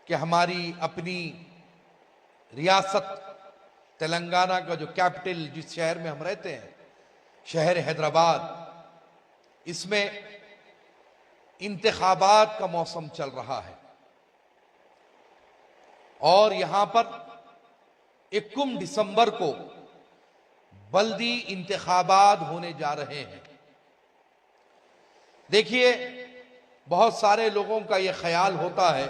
कि हमारी अपनी रियासत तेलंगाना का जो कैपिटल, जिस शहर में हम रहते हैं, शहर हैदराबाद, इसमें इंतखाबात का मौसम चल रहा है और यहां पर 21 दिसंबर को बल्दी इंतखाबात होने जा रहे हैं। देखिए, बहुत सारे लोगों का यह ख्याल होता है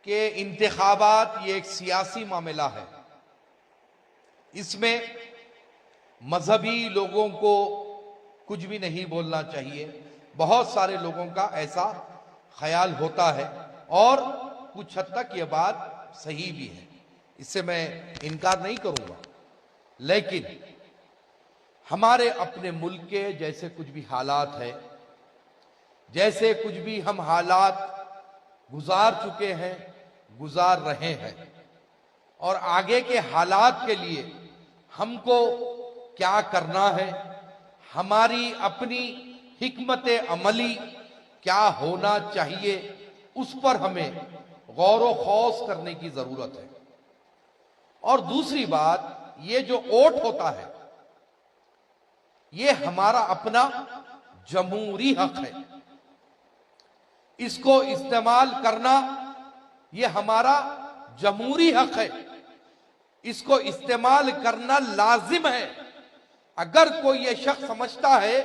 कि इंतखाबात ये एक सियासी मामला है, इसमें मजहबी लोगों को कुछ भी नहीं बोलना चाहिए। बहुत सारे लोगों का ऐसा ख्याल होता है और कुछ हद तक ये बात सही भी है, इससे मैं इनकार नहीं करूंगा। लेकिन हमारे अपने मुल्क के जैसे कुछ भी हालात है, जैसे कुछ भी हम हालात गुजार चुके हैं, गुजार रहे हैं, और आगे के हालात के लिए हमको क्या करना है, हमारी अपनी हिकमत अमली क्या होना चाहिए, उस पर हमें गौर व खौस करने की जरूरत है। और दूसरी बात, ये जो वोट होता है ये हमारा अपना जमहूरी हक है, इसको इस्तेमाल करना ये हमारा जमहूरी हक है, इसको इस्तेमाल करना लाजिम है। अगर कोई ये शख्स समझता है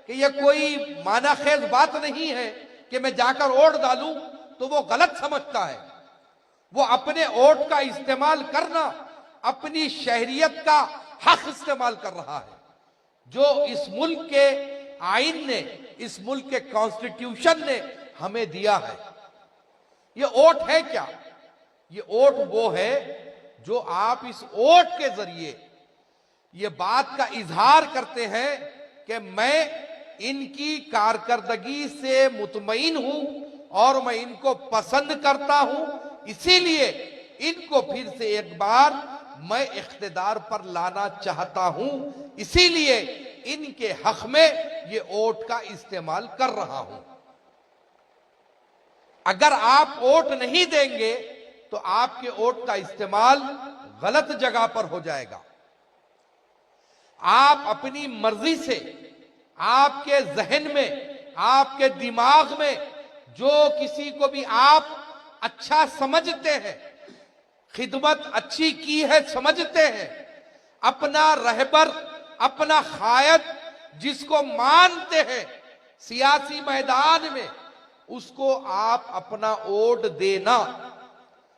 कि ये कोई मानाखेज बात नहीं है कि मैं जाकर वोट डालूं, तो वो गलत समझता है। वो अपने वोट का इस्तेमाल करना अपनी शहरियत का हक इस्तेमाल कर रहा है, जो इस मुल्क के आईन ने, इस मुल्क के कॉन्स्टिट्यूशन ने हमें दिया है। ये वोट है क्या? ये वोट वो है जो आप इस वोट के जरिए ये बात का इजहार करते हैं कि मैं इनकी कारकर्दगी से मुतमईन हूं और मैं इनको पसंद करता हूं, इसीलिए इनको फिर से एक बार मैं इख्तिदार पर लाना चाहता हूं, इसीलिए इनके हक में ये वोट का इस्तेमाल कर रहा हूं। अगर आप वोट नहीं देंगे तो आपके वोट का इस्तेमाल गलत जगह पर हो जाएगा। आप अपनी मर्जी से, आपके जहन में, आपके दिमाग में जो किसी को भी आप अच्छा समझते हैं, खिदमत अच्छी की है समझते हैं, अपना रहबर, अपना कायद जिसको मानते हैं सियासी मैदान में, उसको आप अपना वोट देना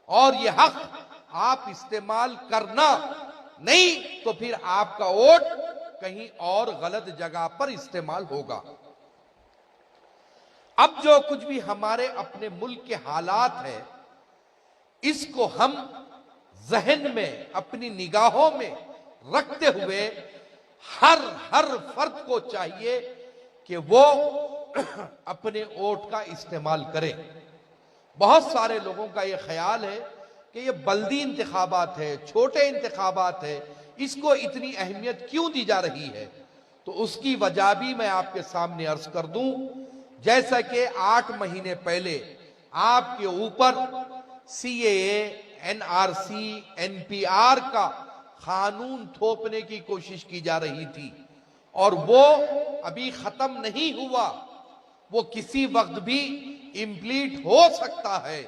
और यह हक आप इस्तेमाल करना, नहीं तो फिर आपका वोट कहीं और गलत जगह पर इस्तेमाल होगा। अब जो कुछ भी हमारे अपने मुल्क के हालात है, इसको हम जहन में, अपनी निगाहों में रखते हुए हर फर्द को चाहिए कि वो अपने वोट का इस्तेमाल करे। बहुत सारे लोगों का ये ख्याल है कि ये बल्दी इंतखाबात है, छोटे इंतखाबात है, इसको इतनी अहमियत क्यों दी जा रही है? तो उसकी वजह भी मैं आपके सामने अर्ज कर दूं। जैसा कि 8 महीने पहले आपके ऊपर CAA, NRC, NPR का कानून थोपने की कोशिश की जा रही थी और वो अभी खत्म नहीं हुआ, वो किसी वक्त भी इंप्लीट हो सकता है।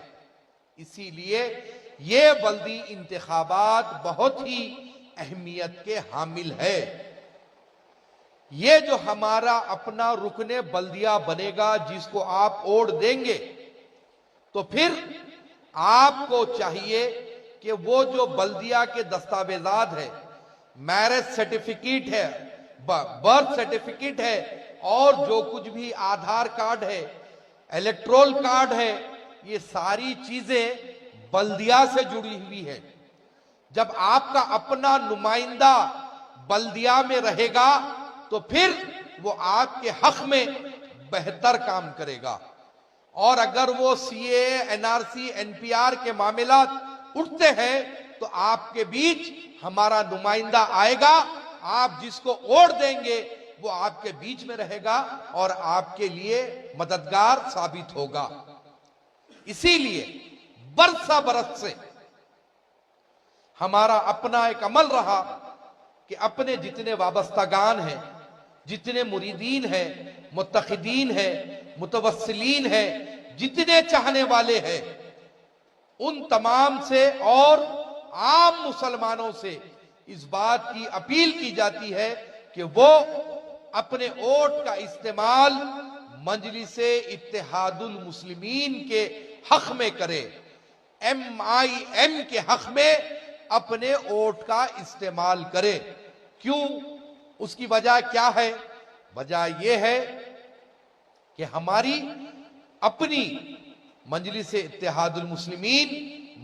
इसीलिए ये बल्दी इंतखाबात बहुत ही अहमियत के हामिल है। ये जो हमारा अपना रुकने बल्दिया बनेगा, जिसको आप वोट देंगे, तो फिर आपको चाहिए कि वो जो बल्दिया के दस्तावेजात है, मैरिज सर्टिफिकेट है, बर्थ सर्टिफिकेट है, और जो कुछ भी आधार कार्ड है, इलेक्ट्रोल कार्ड है, ये सारी चीजें बल्दिया से जुड़ी हुई है। जब आपका अपना नुमाइंदा बल्दिया में रहेगा तो फिर वो आपके हक में बेहतर काम करेगा। और अगर वो CAA, NRC, NPR के मामलात उठते हैं तो आपके बीच हमारा नुमाइंदा आएगा, आप जिसको वोट देंगे वो आपके बीच में रहेगा और आपके लिए मददगार साबित होगा। इसीलिए बरसा बरस से हमारा अपना एक अमल रहा कि अपने जितने वाबस्तागान हैं, जितने मुरीदीन हैं, मुत्तखिदीन हैं, मुतवस्सिलीन हैं, जितने चाहने वाले हैं, उन तमाम से और आम मुसलमानों से इस बात की अपील की जाती है कि वो अपने वोट का इस्तेमाल मजलिसे इत्तेहादुल मुस्लिमीन के हक में करे, MIM के हक में अपने वोट का इस्तेमाल करे। क्यों? उसकी वजह क्या है? वजह यह है कि हमारी अपनी मजलिसे इत्तेहादुल मुस्लिमीन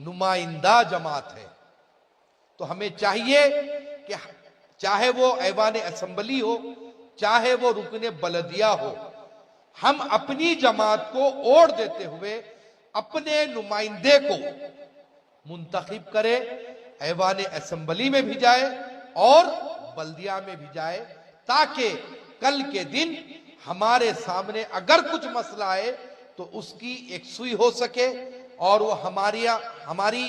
नुमाइंदा जमात है, तो हमें चाहिए कि चाहे वो ऐवान असेंबली हो, चाहे वो रुकने बलदिया हो, हम अपनी जमात को वोट देते हुए अपने नुमाइंदे को मुंतखब करें, ऐवान असेंबली में भी जाए और बल्दिया में भी जाए, ताकि कल के दिन हमारे सामने अगर कुछ मसला आए तो उसकी एक सुई हो सके और वो हमारी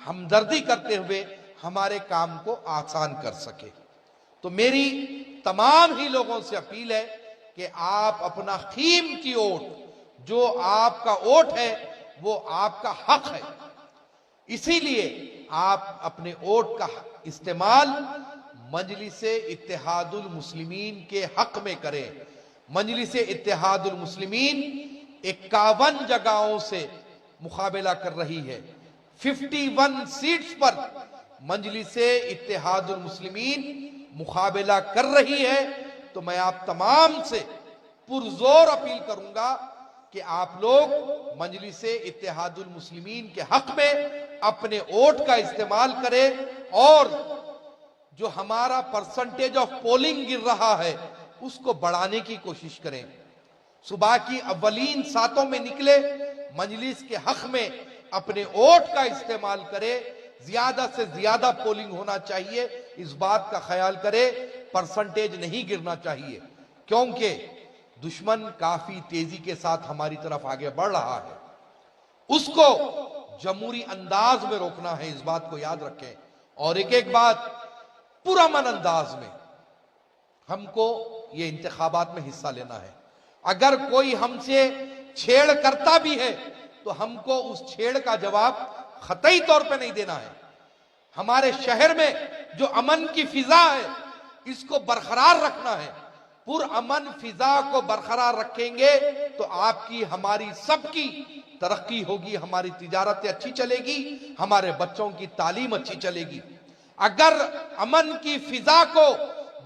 हमदर्दी करते हुए हमारे काम को आसान कर सके। तो मेरी तमाम ही लोगों से अपील है कि आप अपना कीमती वोट, जो आपका वोट है वो आपका हक है, इसीलिए आप अपने वोट का इस्तेमाल मजलिसे इत्तेहादुल मुस्लिमीन के हक में करें। मजलिसे इत्तेहादुल मुस्लिमीन 51 जगहों से मुकाबला कर रही है, 51 सीट्स पर मजलिसे इत्तेहादुल मुस्लिमीन मुकाबला कर रही है। तो मैं आप तमाम से पुरजोर अपील करूंगा कि आप लोग मजलिसे इत्तेहादुल मुस्लिमीन के हक में अपने वोट का इस्तेमाल करें और जो हमारा परसेंटेज ऑफ पोलिंग गिर रहा है उसको बढ़ाने की कोशिश करें। सुबह की अव्वलीन सातों में निकले, मजलिस के हक में अपने वोट का इस्तेमाल करें, ज्यादा से ज्यादा पोलिंग होना चाहिए, इस बात का ख्याल करें, परसेंटेज नहीं गिरना चाहिए, क्योंकि दुश्मन काफी तेजी के साथ हमारी तरफ आगे बढ़ रहा है, उसको जमहूरी अंदाज में रोकना है, इस बात को याद रखें। और एक एक बात, पुरअमन अंदाज में हमको ये इंतखाबात में हिस्सा लेना है। अगर कोई हमसे छेड़ करता भी है तो हमको उस छेड़ का जवाब खतई तौर पे नहीं देना है। हमारे शहर में जो अमन की फिजा है इसको बरकरार रखना है। पुरअमन फिजा को बरकरार रखेंगे तो आपकी, हमारी सबकी तरक्की होगी, हमारी तिजारतें अच्छी चलेगी, हमारे बच्चों की तालीम अच्छी चलेगी। अगर अमन की फिजा को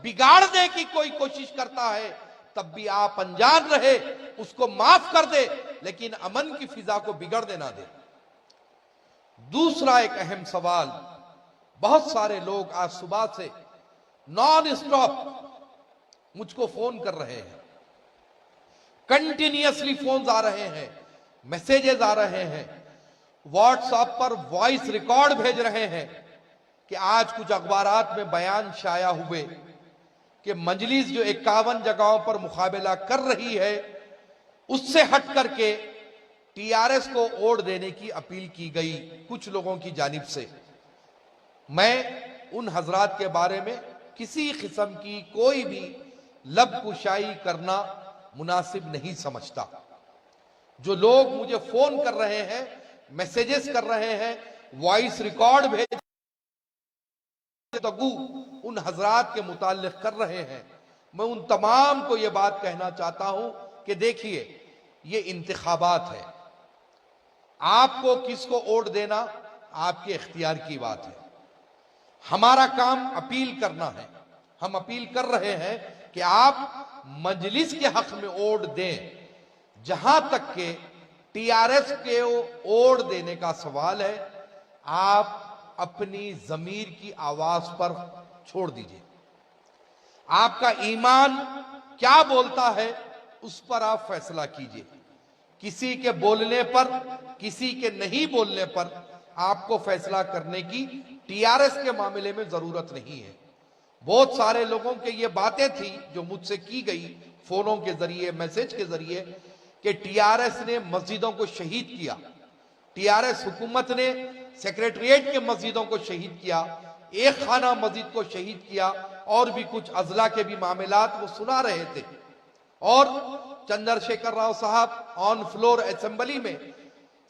बिगाड़ने की कोई कोशिश करता है तब भी आप अनजान रहे, उसको माफ कर दे, लेकिन अमन की फिजा को बिगड़ने ना दे। दूसरा एक अहम सवाल, बहुत सारे लोग आज सुबह से नॉन स्टॉप मुझको फोन कर रहे हैं, कंटिन्यूअसली फोन आ रहे हैं, मैसेजेस आ रहे हैं, व्हाट्सएप पर वॉइस रिकॉर्ड भेज रहे हैं कि आज कुछ अखबारात में बयान शाया हुए कि मजलिस जो 51 जगहों पर मुकाबला कर रही है उससे हट करके टीआरएस को वोट देने की अपील की गई कुछ लोगों की जानिब से। मैं उन हजरात के बारे में किसी किस्म की कोई भी लबकुशाई करना मुनासिब नहीं समझता। जो लोग मुझे फोन कर रहे हैं, मैसेजेस कर रहे हैं, वॉइस रिकॉर्ड भेज उन हजरात के मुताल्लिक कर रहे हैं, मैं उन तमाम को यह बात कहना चाहता हूं कि देखिए, ये इंतखाबात है, आपको किसको वोट देना आपके इख्तियार की बात है। हमारा काम अपील करना है। हम अपील कर रहे हैं कि आप मजलिस के हक में वोट दें। जहां तक के टीआरएस के वोट देने का सवाल है, आप अपनी जमीर की आवाज पर छोड़ दीजिए। आपका ईमान क्या बोलता है उस पर आप फैसला कीजिए। किसी के बोलने पर, किसी के नहीं बोलने पर आपको फैसला करने की टीआरएस के मामले में जरूरत नहीं है। बहुत सारे लोगों के ये बातें थी जो मुझसे की गई फोनों के जरिए, मैसेज के जरिए, कि टीआरएस ने मस्जिदों को शहीद किया। टीआरएस हुकूमत ने सेक्रेटरिएट के मस्जिदों को शहीद किया, एक खाना मस्जिद को शहीद किया, और भी कुछ अजला के भी मामलात वो सुना रहे थे। और चंद्रशेखर राव साहब ऑन फ्लोर असेंबली में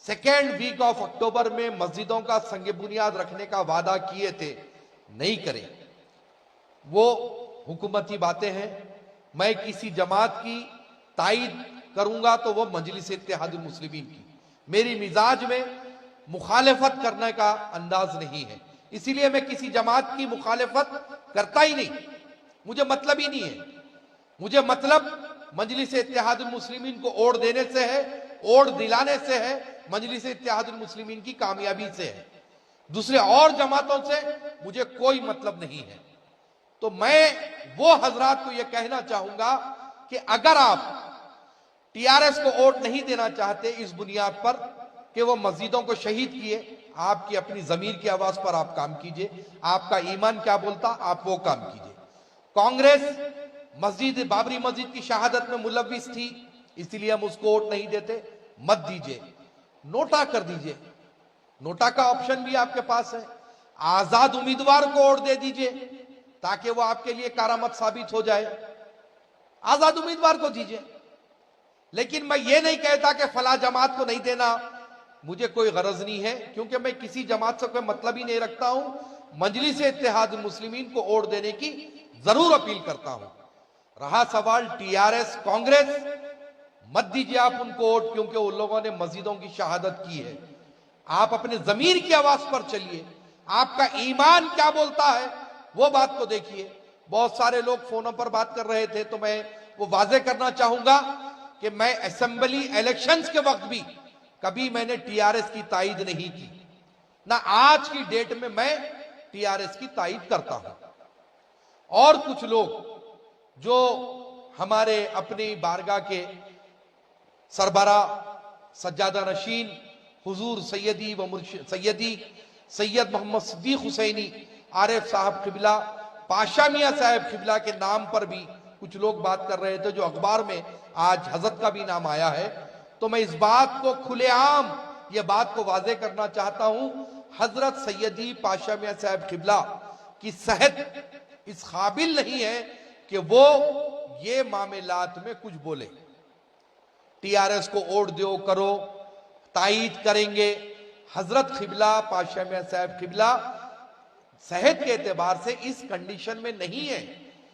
सेकेंड वीक ऑफ अक्टूबर में मस्जिदों का संग बुनियाद रखने का वादा किए थे, नहीं करे। वो हुकूमती बातें हैं। मैं किसी जमात की तायद करूंगा तो वो मजलिस इत्तेहादुल मुस्लिमीन की। मेरी मिजाज में मुखालिफत करने का अंदाज नहीं है, इसीलिए मैं किसी जमात की मुखालिफत करता ही नहीं। मुझे मतलब ही नहीं है। मुझे मतलब मजलिस इत्तेहादुल मुस्लिमीन को ओढ़ देने से है, ओढ़ दिलाने से है, मजलिस इत्तेहादुल मुस्लिमीन की कामयाबी से है। दूसरे और जमातों से मुझे कोई मतलब नहीं है। तो मैं वो हजरात को यह कहना चाहूंगा कि अगर आप टीआरएस को वोट नहीं देना चाहते इस बुनियाद पर कि वो मस्जिदों को शहीद किए, आपकी अपनी जमीर की आवाज पर आप काम कीजिए। आपका ईमान क्या बोलता, आप वो काम कीजिए। कांग्रेस मस्जिद बाबरी मस्जिद की शहादत में मुलव्विस थी, इसलिए हम उसको वोट नहीं देते। मत दीजिए, नोटा कर दीजिए। नोटा का ऑप्शन भी आपके पास है। आजाद उम्मीदवार को वोट दे दीजिए ताकि वो आपके लिए कारामत साबित हो जाए। आजाद उम्मीदवार को दीजिए। लेकिन मैं ये नहीं कहता कि फला जमात को नहीं देना, मुझे कोई गरज नहीं है, क्योंकि मैं किसी जमात से कोई मतलब ही नहीं रखता हूं। मजलिस इत्तेहादुल मुस्लिमीन को वोट देने की जरूर अपील करता हूं। रहा सवाल टीआरएस कांग्रेस, मत दीजिए आप उनको वोट, क्योंकि उन लोगों ने मस्जिदों की शहादत की है। आप अपने जमीर की आवाज पर चलिए। आपका ईमान क्या बोलता है वो बात को देखिए। बहुत सारे लोग फोनों पर बात कर रहे थे, तो मैं वो वाजे करना चाहूंगा कि मैं असेंबली इलेक्शंस के वक्त भी कभी मैंने टीआरएस की तायद नहीं की, ना आज की डेट में मैं टीआरएस की तायद करता हूं। और कुछ लोग जो हमारे अपनी बारगाह के सरबरा सज्जादा नशीन हुजूर सैयदी व मुर्शिद सैयद मोहम्मद सिद्दीक हुसैनी आरिफ साहब किबला, पाशा मियां साहब किबला के नाम पर भी कुछ लोग बात कर रहे थे, जो अखबार में आज हजरत का भी नाम आया है। तो मैं इस बात को खुलेआम ये बात को वाजे करना चाहता हूं, हजरत सैयदी पाशा मियां साहब किबला की सेहत इस काबिल नहीं है कि वो ये मामलात में कुछ बोले। टीआरएस को वोट दो करो, तायद करेंगे। हजरत किबला पाशा मियां साहब किबला सेहत के एतबार से इस कंडीशन में नहीं है